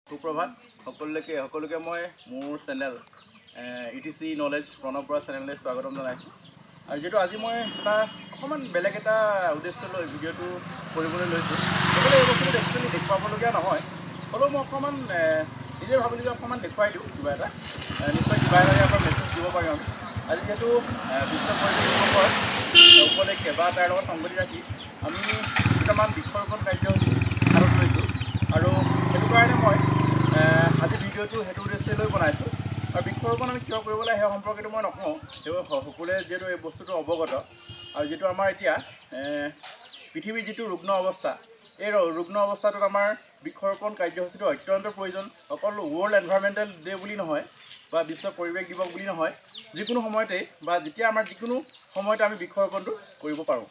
সুপ্ৰভাত সকলোকে মই মোৰ channel ETC knowledge Pranab Bora চেনেললৈ স্বাগতম জনাইছোঁ। আৰু যেটো আজি মই এটা অকমান বেলেগ এটা উদ্দেশ্য লৈ ভিডিঅ'টো কৰিবলৈ লৈছোঁ। এই বস্তুটো একচুৱেলি দেখুৱাবলগীয়া নহয়, হ'লেও মই অকমান নিজে ভাবিলোঁ যে অকমান দেখুৱাই দিওঁ কিবা এটা, নিশ্চয় কিবা এটা ইয়াৰ পৰা মেছেজ দিব পাৰিম আমি। আজি যেহেতু বিশ্ব পৰিৱেশ দিৱসৰ উপলক্ষে বা তাৰ লগত সংগতি ৰাখি আমি দুটামান বৃক্ষৰোপণ কাৰ্যসূচী হাতত লৈছোঁ। আৰু সেইটো কাৰণে মই আজি ভিডিঅ'টো সেইটো উদ্দেশ্যে লৈ বনাইছোঁ। আৰু বৃক্ষৰোপণ আমি কিয় কৰিব লাগে সেই সম্পৰ্কেতো মই নকওঁ, সেইবোৰ সকলোৱে যিহেতু এই বস্তুটো অৱগত। আৰু যিটো আমাৰ এতিয়া পৃথিৱীৰ যিটো ৰুগ্ন অৱস্থা, এই ৰুগ্ন অৱস্থাটোত আমাৰ বৃক্ষৰোপণ কাৰ্যসূচীটো অত্যন্ত প্ৰয়োজন। অকল ৱৰ্ল্ড এনভাইৰমেণ্টেল ডে বুলি নহয় বা বিশ্ব পৰিৱেশ দিৱস বুলি নহয়, যিকোনো সময়তে বা যেতিয়া আমাৰ যিকোনো সময়তে আমি বৃক্ষৰোপণটো কৰিব পাৰোঁ।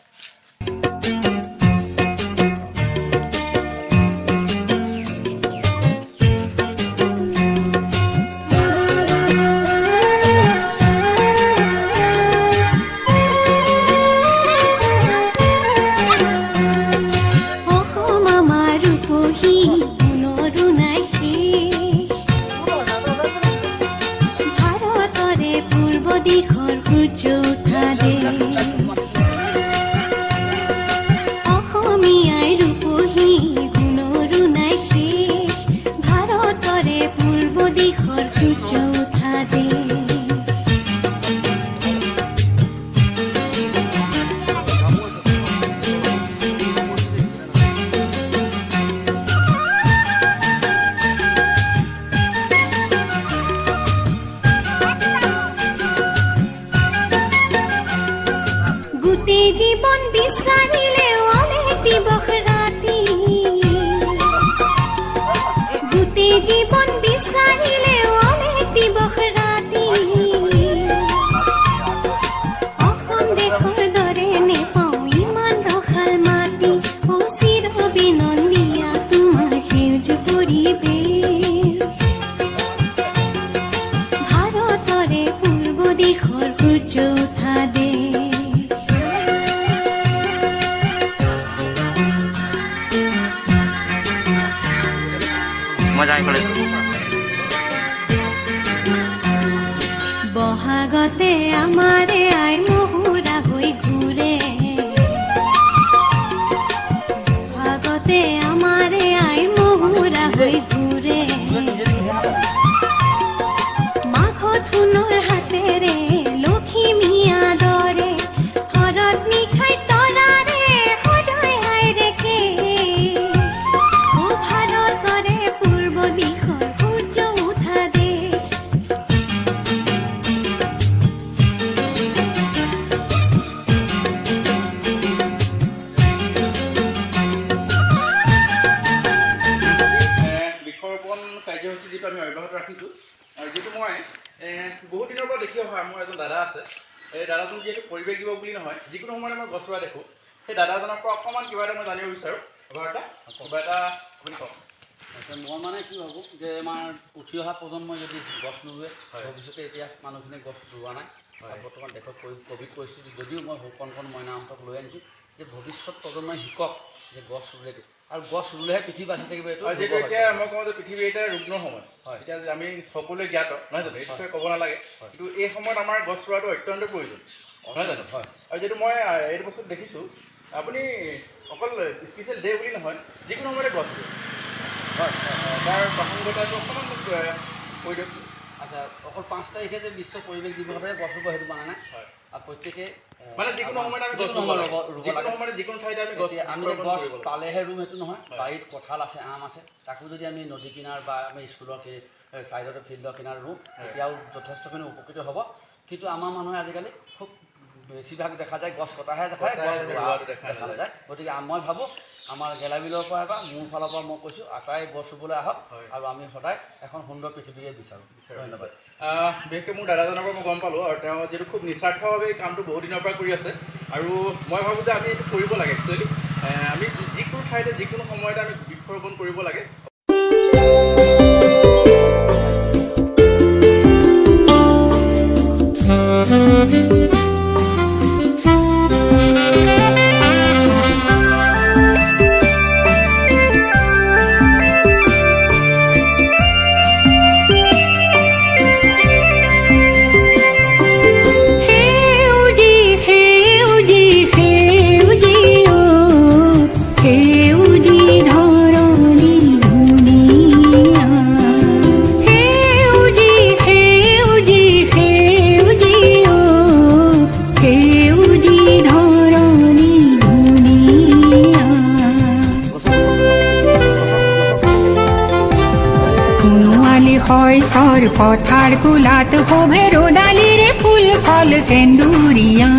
জীবন বিচাৰিলে অলেতি বখৰাতি, গোটেই জীবন বিচাৰিলে অলেতি বখৰাতি, অসম দেশৰ দৰে নেপাওঁ ইমান ৰসাল মাটি, অচিৰ অভিনন্দীয়া তোমাৰ সেউজ পৰিৱেশ, ভাৰতৰে পূৰ্ব দিশৰ সূৰ্য উঠা দেশ। বহাগতে আমাৰে আই মহুৰা হৈ ঘূৰে, বহাগতে আমাৰে আই মহুৰা হৈ ঘূৰে, মাঘত সোণৰ হাতেৰে লখিমীয়া দৰে হৰত নিশাই তৰাৰে সজাই আই ৰেখে, ও ভাৰতৰে পূৰ্ব দিশৰ সূৰ্য উঠা দেশ। বৃক্ষৰোপণ কাৰ্যসূচী যিটো আমি অব্যাহত ৰাখিছোঁ, আৰু যিটো মই বহুত দিনৰ পৰা দেখি অহা মোৰ এজন দাদা আছে। এই দাদাজন যিহেতু পৰিৱেশ দিৱস বুলি নহয়, যিকোনো সময়তে মই গছ ৰোৱা দেখোঁ, সেই দাদাজনৰ পৰা অকণমান কিবা এটা মই জানিব বিচাৰোঁ। কিবা এটা আপুনি কওক। মই মানে কি ভাবোঁ যে আমাৰ উঠি অহা প্ৰজন্মই যদি গছ নোৰোৱে, ভৱিষ্যতে এতিয়া মানুহখিনিয়ে গছ ৰোৱা নাই। বৰ্তমান দেশত ক'ভিড পৰিস্থিতি যদিও মই কণ মইনাহঁতক লৈ আনিছোঁ যে ভৱিষ্যত প্ৰজন্মই শিকক যে গছ ৰুলে, আৰু গছ ৰুলেহে পৃথিৱী বাচি থাকিব। এইটো যিহেতু এতিয়া মই কওঁ যে পৃথিৱী এটা ৰুগ্ন সময়, এতিয়া আমি সকলোৱে জ্ঞাত নহয় জানো, এই বিষয়ে ক'ব নালাগে, কিন্তু এই সময়ত আমাৰ গছ ৰোৱাটো অত্যন্ত প্ৰয়োজন নহয় জানো। আৰু যিহেতু মই এইটো বস্তুত দেখিছোঁ, আপুনি অকল স্পেচিয়েল ডে বুলি নহয়, যিকোনো সময়তে গছ ৰুৱে, তাৰ প্ৰাসংগিকতাটো অকণমান মোক কৈ দিয়কচোন। আচ্ছা, অকল 5 তাৰিখে যে বিশ্ব পৰিৱেশ দিৱসতে গছ ৰুব সেইটো মানে নাই, আৰু প্ৰত্যেকে মানে যিকোনো সময়ত আমি গছ ৰুব লাগে, যিকোনো ঠাইতে আমি গছ পালেহে ৰুম সেইটো নহয়। বাৰীত কঁঠাল আছে, আম আছে, তাকো যদি আমি নদী কিনাৰ বা আমি স্কুলৰ ছাইডতে ফিল্ডৰ কিনাৰ ৰুওঁ, তেতিয়াও যথেষ্টখিনি উপকৃত হ'ব। কিন্তু আমাৰ মানুহে আজিকালি খুব বেছিভাগ দেখা যায় গছ কটাহে দেখায়, গছ ৰোৱাটো দেখা নাযায়। গতিকে মই ভাবোঁ আমাৰ গেলাবিলৰ পৰা বা মোৰ ফালৰ পৰা মই কৈছোঁ, আটাই গছ ৰুবলৈ আহক, আৰু আমি সদায় এখন সুন্দৰ পৃথিৱীয়ে বিচাৰোঁ। ধন্যবাদ। বিশেষকৈ মোৰ দাদাজনৰ পৰা মই গম পালোঁ, আৰু তেওঁ যিহেতু খুব নিস্বাৰ্থভাৱে এই কামটো বহুত দিনৰ পৰা কৰি আছে, আৰু মই ভাবোঁ যে আমি এইটো কৰিব লাগে। একচুৱেলি আমি যিকোনো ঠাইতে যিকোনো সময়তে আমি বৃক্ষৰোপণ কৰিব লাগে। শইচৰ পথাৰ কোলাত শোভে ৰ'দালিৰে ফুল ফল সেন্দুৰীয়া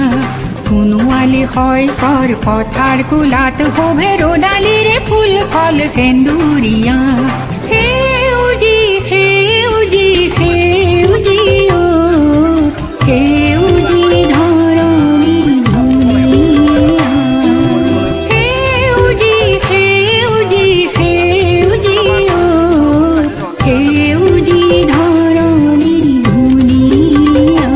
সোণোৱালী শইচৰ পথাৰ কোলাত শোভে ৰ'দালিৰে ফুল ফল সেন্দুৰীয়া সেউজী সেউজী সেউজী অ সেউজী ধৰণী ধুনীয়া সেউজী সেউজী সেউজী অ সেউজী ধৰণী ধুনীয়া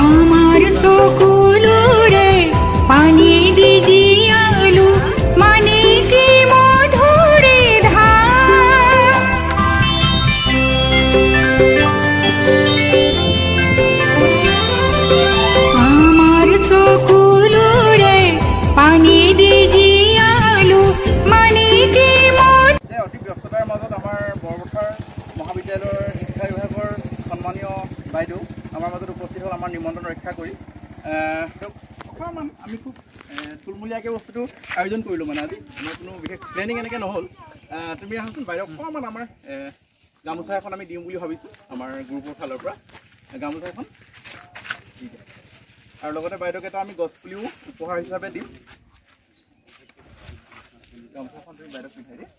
আমাৰ চকুলোৰে পানী দি জীয়ালো মানে কি মধুৰে ধাৰ আমাৰ চকুলোৰে পানী দি জীয়ালো মানে কি যে অতি ব্যস্ততাৰ মাজত আমাৰ বৰপথাৰ মহাবিদ্যালয়ৰ শিক্ষা বিভাগৰ সন্মানীয় বাইদেউ আমাৰ মাজত উপস্থিত হ'ল আমাৰ নিমন্ত্ৰণ ৰক্ষা কৰি তেওঁক অকণমান আমি খুব থুলমূলীয়াকৈ বস্তুটো আয়োজন কৰিলোঁ মানে আজি আমাৰ কোনো বিশেষ প্লেনিং এনেকৈ নহ'ল তুমি আহাচোন বাইদেউ অকণমান আমাৰ গামোচা এখন আমি দিম বুলি ভাবিছোঁ আমাৰ গ্ৰুপৰ ফালৰ পৰা গামোচা এখন দি দিয়া আৰু লগতে বাইদেউক এটা আমি গছপুলিও উপহাৰ হিচাপে দিম গামোচাখন তুমি বাইদেউক পিন্ধাই দিয়া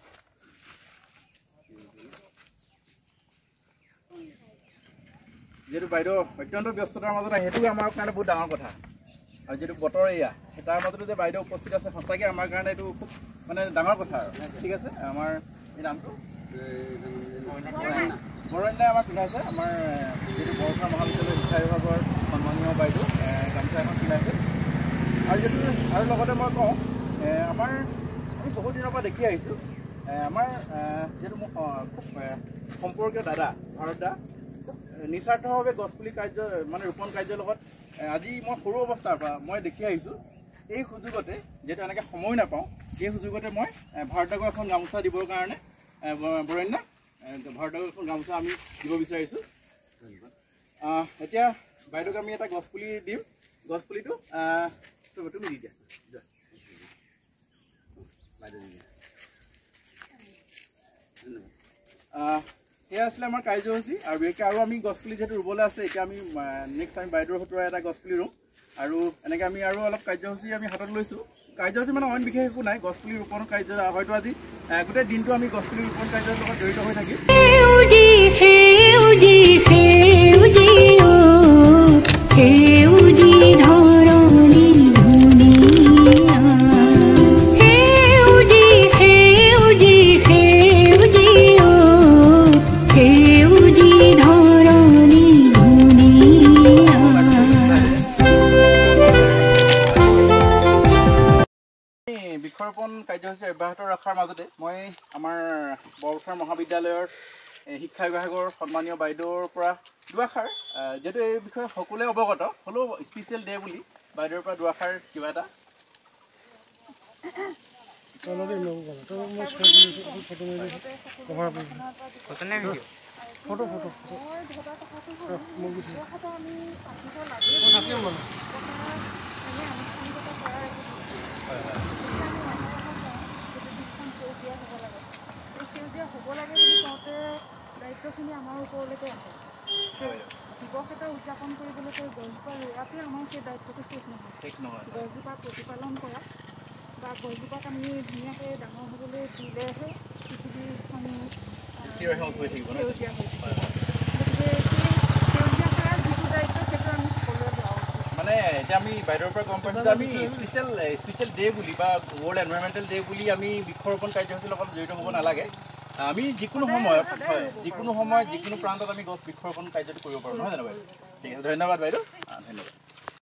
যিহেতু বাইদেউ অত্যন্ত ব্যস্ততাৰ মাজত আহে সেইটো আমাৰ কাৰণে বহুত ডাঙৰ কথা আৰু যিহেতু বতৰ এয়া তাৰ মাজতো যে বাইদেউ উপস্থিত আছে সঁচাকৈ আমাৰ কাৰণে এইটো খুব মানে ডাঙৰ কথা আৰু ঠিক আছে আমাৰ এই নামটো বৰণ্যাই আমাক পিন্ধাইছে আমাৰ যিহেতু বৰপথাৰ মহাবিদ্যালয় শিক্ষা বিভাগৰ সন্মানীয় বাইদেউ গামোচা এখন পিন্ধাইছে আৰু যিহেতু আৰু লগতে মই কওঁ আমাৰ আমি বহুত দিনৰ পৰা দেখি আহিছোঁ আমাৰ যিহেতু মোৰ খুব সম্পৰ্কীয় দাদা ভাৰত দা নিস্বাৰ্থভাৱে গছপুলি কাৰ্য মানে ৰোপণ কাৰ্যৰ লগত আজি মই সৰু অৱস্থাৰ পৰা মই দেখি আহিছোঁ এই সুযোগতে যিহেতু এনেকৈ সময় নাপাওঁ এই সুযোগতে মই ভাৰতক এখন গামোচা দিবৰ কাৰণে বৰণ্যা ভাৰতক এখন গামোচা আমি দিব বিচাৰিছোঁ এতিয়া বাইদেউক আমি এটা গছপুলি দিম গছপুলিটো তুমি দি দিয়া এয়া আছিলে আমাৰ কাৰ্যসূচী আৰু বিশেষকৈ আৰু আমি গছপুলি যিহেতু ৰুবলৈ আছে এতিয়া আমি নেক্সট আমি বাইদেউৰ হতুৱাই এটা গছপুলি ৰুম আৰু এনেকৈ আমি আৰু অলপ কাৰ্যসূচী আমি হাতত লৈছোঁ কাৰ্যসূচী মানে অইন বিশেষ একো নাই গছপুলি ৰোপণ কাৰ্য হয়তো আজি গোটেই দিনটো আমি গছপুলি ৰোপণ কাৰ্যৰ লগত জড়িত হৈ থাকিম সেউজী সেউজী সেউজী অ সেউজী ধৰণী ধুনীয়া সেউজী সেউজী সেউজী অ সেউজী ধৰণী ধুনীয়া বৃক্ষৰোপণ কাৰ্যসূচী অব্যাহত ৰখাৰ মাজতে মই আমাৰ বৰপথাৰ মহাবিদ্যালয়ৰ শিক্ষা বিভাগৰ সন্মানীয় বাইদেউৰ পৰা দুআষাৰ যিহেতু এই বিষয়ে সকলোৱে অৱগত হ'লেও স্পেচিয়েল ডে বুলি বাইদেউৰ পৰা দুআষাৰ কিবা এটা সেউজীয়া হ'ব লাগে বুলি কওঁতে দায়িত্বখিনি আমাৰ ওপৰলৈকে আছে দিৱস এটা উদযাপন কৰিবলৈকে গছজোপা ৰোৱাটোৱে আমাৰ সেই দায়িত্বটো শেষ নহয় গছজোপা প্ৰতিপালন কৰা বা গছজোপাক আমি ধুনীয়াকৈ ডাঙৰ হ'বলৈ দিলেহে পৃথিৱীখন সেউজীয়া হৈ থাকিব গতিকে সেই সেউজীয়া কৰাৰ যিটো দায়িত্ব সেইটো আমি সকলোৱে লোৱা উচিত মানে এতিয়া আমি বাইদেউৰ পৰা গম পাইছোঁ যে আমি স্পেচিয়েল ডে বুলি বা ৱৰ্ল্ড এনভাইৰনমেণ্টেল ডে বুলি আমি বৃক্ষৰোপণ কাৰ্যসূচীৰ লগত জড়িত হ'ব নালাগে আমি যিকোনো সময়ত হয় যিকোনো সময়ত যিকোনো প্ৰান্তত আমি গছ বৃক্ষৰোপণ কাৰ্যটো কৰিব পাৰোঁ নহয় জানো বাইদেউ ঠিক আছে ধন্যবাদ বাইদেউ ধন্যবাদ